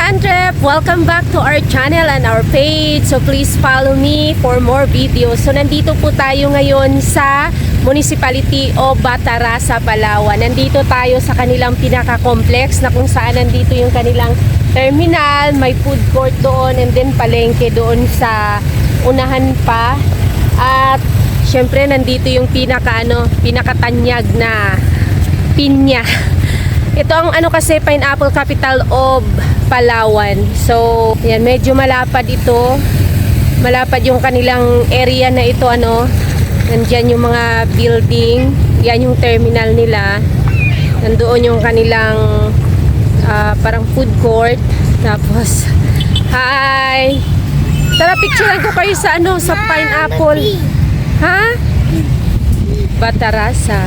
ka-Andrep! Welcome back to our channel and our page. So please follow me for more videos. So nandito po tayo ngayon sa Municipality of Batarasa, Palawan. Nandito tayo sa kanilang pinaka-complex na kung saan nandito yung kanilang terminal, may food court doon and then palengke doon sa unahan pa. At syempre nandito yung pinakatanyag na pinya. Ito ang kasi pineapple capital of Palawan. So, yan, medyo malapad ito. Malapad yung kanilang area na ito, Nandiyan yung mga building. Yan yung terminal nila. Nandoon yung kanilang parang food court. Tapos, hi! Tara, picturean ko kayo sa sa pineapple. Ha? Batarasa.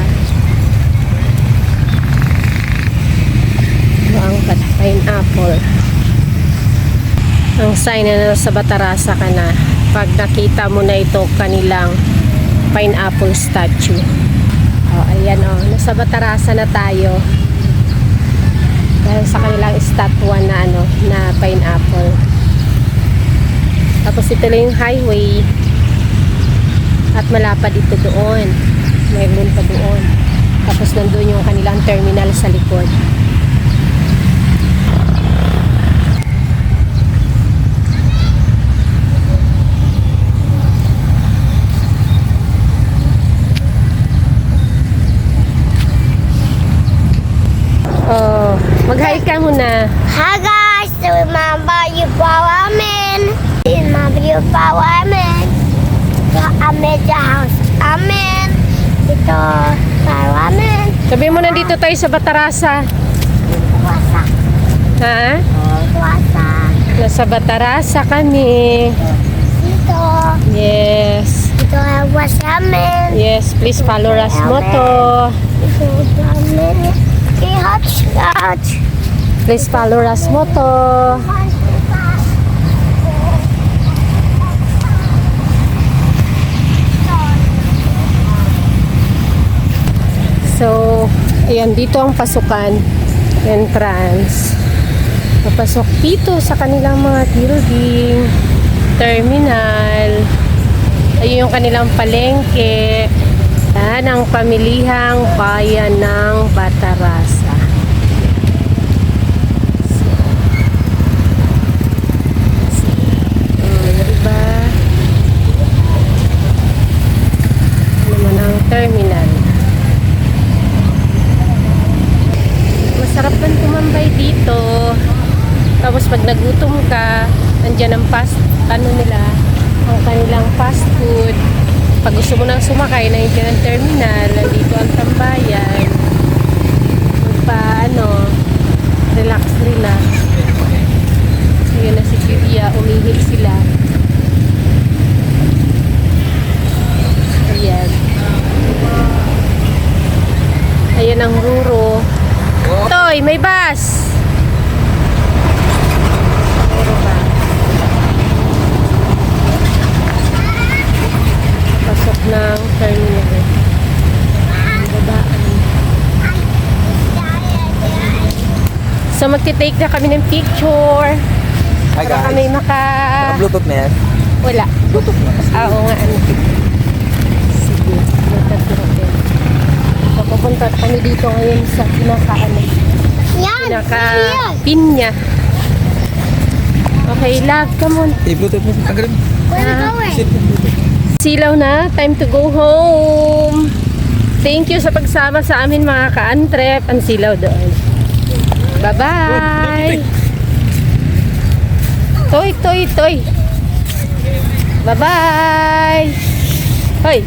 Ang pineapple. Ang sign na sa Batarasa ka na pag nakita mo na ito kanilang pineapple statue. Ayan nasa Batarasa na tayo dahil sa kanilang statue na na pineapple. Tapos ito lang yung highway at malapad ito doon, mayroon pa doon. Tapos nandun yung kanilang terminal sa likod. Mag-hi ka muna. Hi guys! Remember you follow me? Remember you follow me? Ito amin sa house amin. Ito follow amin. Sabi mo nandito tayo sa Batarasa. Wasa. Ha? Wasa. Nasa Batarasa kami. Ito. Yes. Ito ang wasa amin. Yes, please follow Rasmoto. Ito amin. Hotch. Please follow Rasmoto. So, ayan, dito ang pasukan, entrance. Papasok dito sa kanilang mga building, terminal. Ayun yung kanilang palengke. Yan ang pamilihang bayan ng Batarasa. Diba? Naman ang terminal. Masarap man tumambay dito. Tapos pag nagutom ka, andyan ang ang kanilang fast food. Pag gusto mo nang sumakay na yung terminal, dito ang tambayan. Relax. Ayun na si Julia, umihip sila. Ayan. Ayan ang Ruro. Toy, may bus! Ruro ba? Pasok ng terminal. Babaan. So magti-take na kami ng picture. Hi guys. Para kami Bluetooth na yan? Wala. Bluetooth na. Oo nga. Sige. So pupunta kami dito ngayon sa pinaka-pinya. Okay, love, come on. I-Bluetooth mo. Tanggalin mo. Where are you going? Sit mo. Silaw na, time to go home. Thank you sa pagsama sa amin mga ka-Andrep. Ang silaw doon. Bye-bye. Toy. Bye-bye. Hoy.